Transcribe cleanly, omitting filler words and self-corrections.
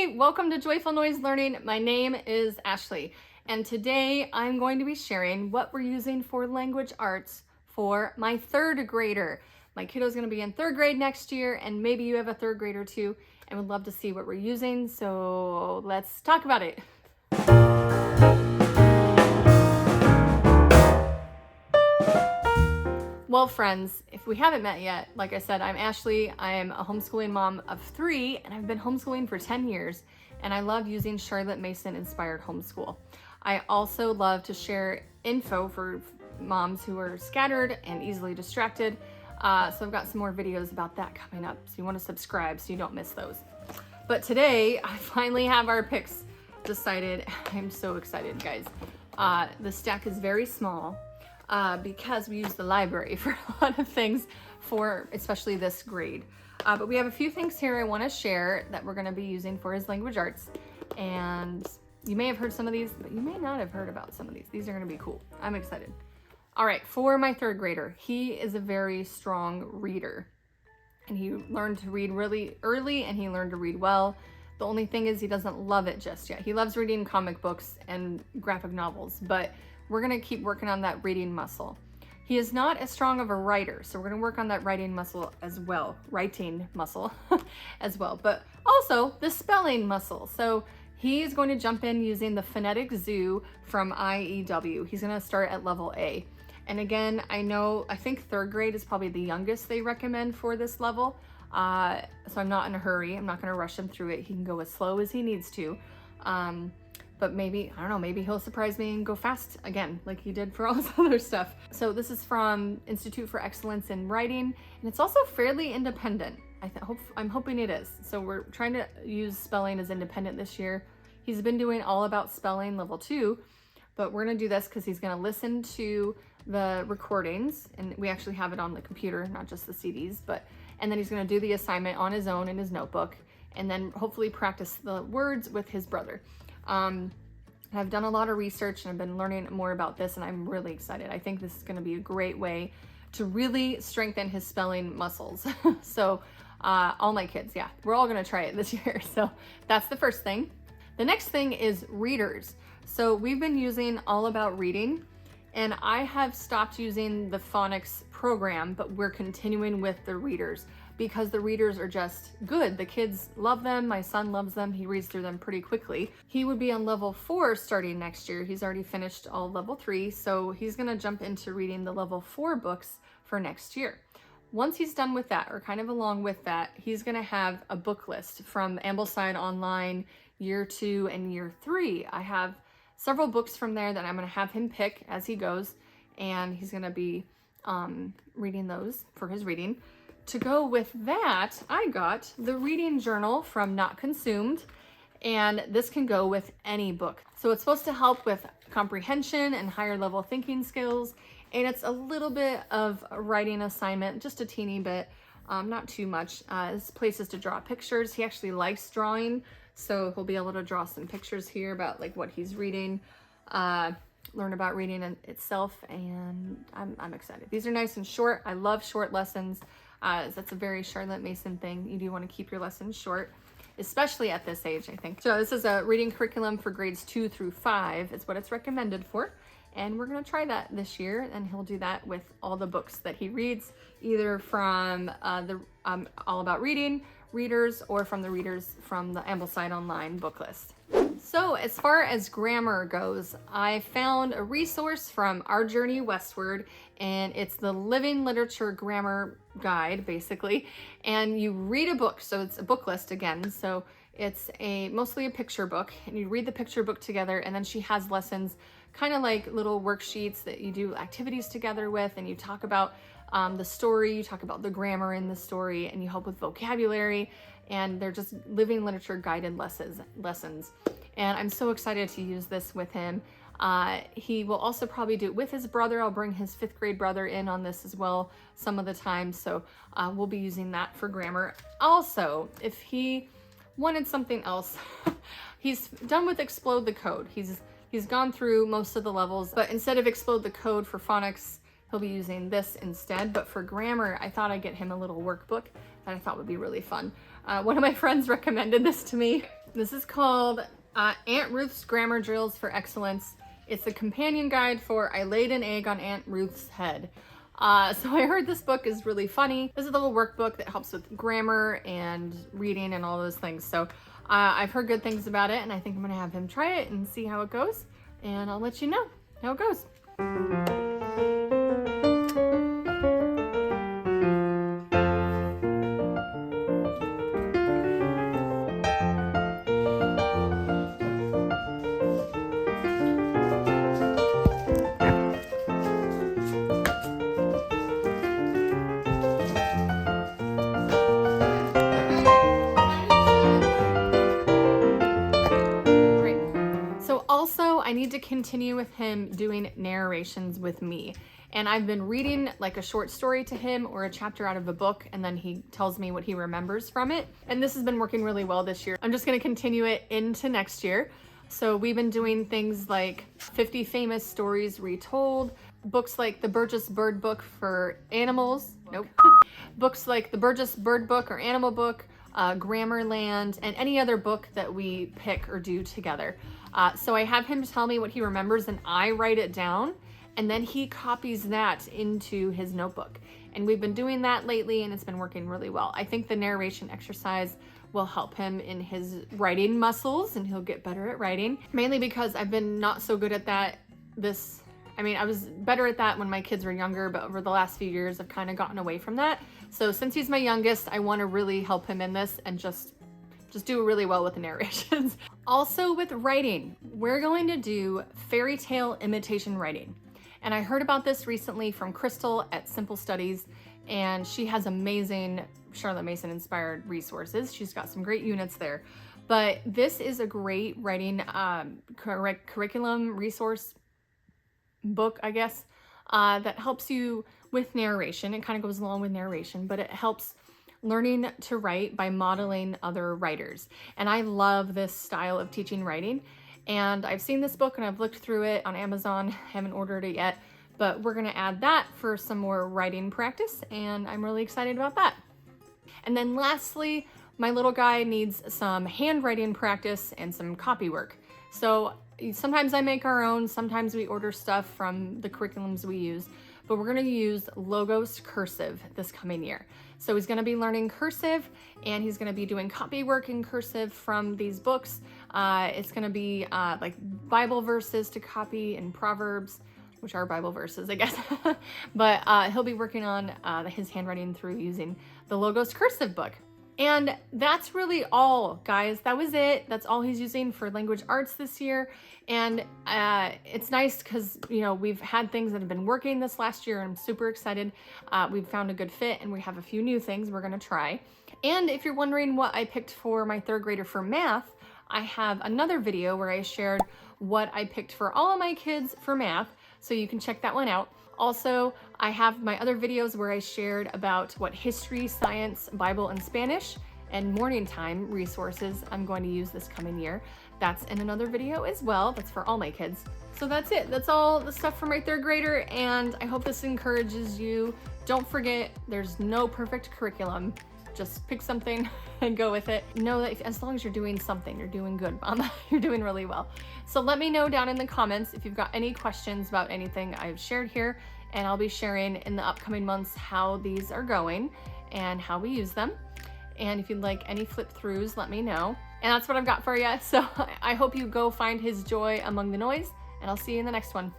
Hey, welcome to Joyful Noise Learning. My name is Ashley, and today I'm going to be sharing what we're using for language arts for my third grader. My kiddo's going to be in third grade next year, and maybe you have a third grader too, and would love to see what we're using. So let's talk about it. Well, friends, if we haven't met yet, like I said, I'm Ashley. I am a homeschooling mom of 3, and I've been homeschooling for 10 years, and I love using Charlotte Mason inspired homeschool. I also love to share info for moms who are scattered and easily distracted. So I've got some more videos about that coming up, so you want to subscribe so you don't miss those. But today, I finally have our picks decided. I'm so excited, guys. The stack is very small. Because we use the library for a lot of things for especially this grade. But we have a few things here I want to share that we're going to be using for his language arts. And you may have heard some of these, but you may not have heard about some of these. These are going to be cool. I'm excited. All right, for my third grader, he is a very strong reader. And he learned to read really early, and he learned to read well. The only thing is he doesn't love it just yet. He loves reading comic books and graphic novels, but we're gonna keep working on that reading muscle. He is not as strong of a writer, so we're gonna work on that writing muscle as well, as well, but also the spelling muscle. So he is going to jump in using the phonetic zoo from IEW. He's gonna start at level A. And again, I think third grade is probably the youngest they recommend for this level. So I'm not in a hurry. I'm not gonna rush him through it. He can go as slow as he needs to. But maybe, I don't know, maybe he'll surprise me and go fast again, like he did for all his other stuff. So this is from Institute for Excellence in Writing, and it's also fairly independent. I'm hoping it is. So we're trying to use spelling as independent this year. He's been doing all about spelling level 2, but we're gonna do this because he's gonna listen to the recordings, and we actually have it on the computer, not just the CDs, and then he's gonna do the assignment on his own in his notebook, and then hopefully practice the words with his brother. I've done a lot of research and I've been learning more about this, and I'm really excited. I think this is going to be a great way to really strengthen his spelling muscles. So all my kids, yeah, we're all going to try it this year. So that's the first thing. The next thing is readers. So we've been using All About Reading, and I have stopped using the phonics program, but we're continuing with the readers because the readers are just good. The kids love them. My son loves them. He reads through them pretty quickly. He would be on level 4 starting next year. He's already finished all level 3, so he's gonna jump into reading the level 4 books for next year. Once he's done with that, or kind of along with that, he's gonna have a book list from Ambleside Online year 2 and year 3. I have several books from there that I'm gonna have him pick as he goes, and he's gonna be reading those for his reading. To go with that, I got the reading journal from Not Consumed, and this can go with any book. So it's supposed to help with comprehension and higher level thinking skills, and it's a little bit of a writing assignment, just a teeny bit, not too much. This places to draw pictures. He actually likes drawing, so he'll be able to draw some pictures here about like what he's reading, learn about reading itself, and I'm excited. These are nice and short. I love short lessons. That's a very Charlotte Mason thing. You do want to keep your lessons short, especially at this age, I think. So this is a reading curriculum for grades 2 through 5. It's what it's recommended for. And we're going to try that this year, and he'll do that with all the books that he reads, either from the All About Reading readers or from the readers from the Ambleside Online book list. So as far as grammar goes, I found a resource from Our Journey Westward, and it's the Living Literature Grammar Guide, basically. And you read a book, so it's a book list again. So it's mostly a picture book, and you read the picture book together, and then she has lessons, kind of like little worksheets that you do activities together with, and you talk about the story, you talk about the grammar in the story, and you help with vocabulary, and they're just living literature guided lessons. And I'm so excited to use this with him. He will also probably do it with his brother. I'll bring his 5th grade brother in on this as well some of the time, so we'll be using that for grammar. Also, if he wanted something else, he's done with Explode the Code. He's gone through most of the levels, but instead of Explode the Code for phonics, he'll be using this instead. But for grammar, I thought I'd get him a little workbook that I thought would be really fun. One of my friends recommended this to me, This is called Aunt Ruth's Grammar Drills for Excellence. It's a companion guide for I Laid an Egg on Aunt Ruth's Head. So I heard this book is really funny. This is a little workbook that helps with grammar and reading and all those things. So I've heard good things about it, and I think I'm gonna have him try it and see how it goes. And I'll let you know how it goes. I need to continue with him doing narrations with me. And I've been reading like a short story to him or a chapter out of a book, and then he tells me what he remembers from it. And this has been working really well this year. I'm just gonna continue it into next year. So we've been doing things like 50 Famous Stories Retold, books like the Burgess Bird Book for Animals, nope. Books like the Burgess Bird Book or Animal Book, Grammarland, and any other book that we pick or do together. So I have him tell me what he remembers and I write it down, and then he copies that into his notebook. And we've been doing that lately and it's been working really well. I think the narration exercise will help him in his writing muscles and he'll get better at writing, mainly because I've been not so good at that I was better at that when my kids were younger, but over the last few years I've kind of gotten away from that. So since he's my youngest, I want to really help him in this and just do really well with the narrations. Also with writing, we're going to do fairy tale imitation writing. And I heard about this recently from Crystal at Simple Studies, and she has amazing Charlotte Mason inspired resources. She's got some great units there. But this is a great writing curriculum resource book, I guess, that helps you with narration. It kind of goes along with narration, but it helps learning to write by modeling other writers. And I love this style of teaching writing. And I've seen this book and I've looked through it on Amazon. Haven't ordered it yet, but we're gonna add that for some more writing practice, and I'm really excited about that. And then lastly, my little guy needs some handwriting practice and some copywork. So sometimes I make our own, sometimes we order stuff from the curriculums we use, but we're gonna use Logos Cursive this coming year. So he's gonna be learning cursive and he's gonna be doing copywork in cursive from these books. It's gonna be like Bible verses to copy and Proverbs, which are Bible verses, I guess. But he'll be working on his handwriting through using the Logos Cursive book. And that's really all, guys. That was it. That's all he's using for language arts this year. And it's nice because, you know, we've had things that have been working this last year. I'm super excited. We've found a good fit and we have a few new things we're going to try. And if you're wondering what I picked for my third grader for math, I have another video where I shared what I picked for all of my kids for math. So you can check that one out. Also, I have my other videos where I shared about what history, science, Bible, and Spanish and morning time resources I'm going to use this coming year. That's in another video as well. That's for all my kids. So that's it. That's all the stuff for my third grader, and I hope this encourages you. Don't forget, there's no perfect curriculum. Just pick something and go with it. Know that as long as you're doing something, you're doing good, Mama. You're doing really well. So let me know down in the comments if you've got any questions about anything I've shared here, and I'll be sharing in the upcoming months how these are going and how we use them. And if you'd like any flip throughs, let me know. And that's what I've got for you. So I hope you go find his joy among the noise, and I'll see you in the next one.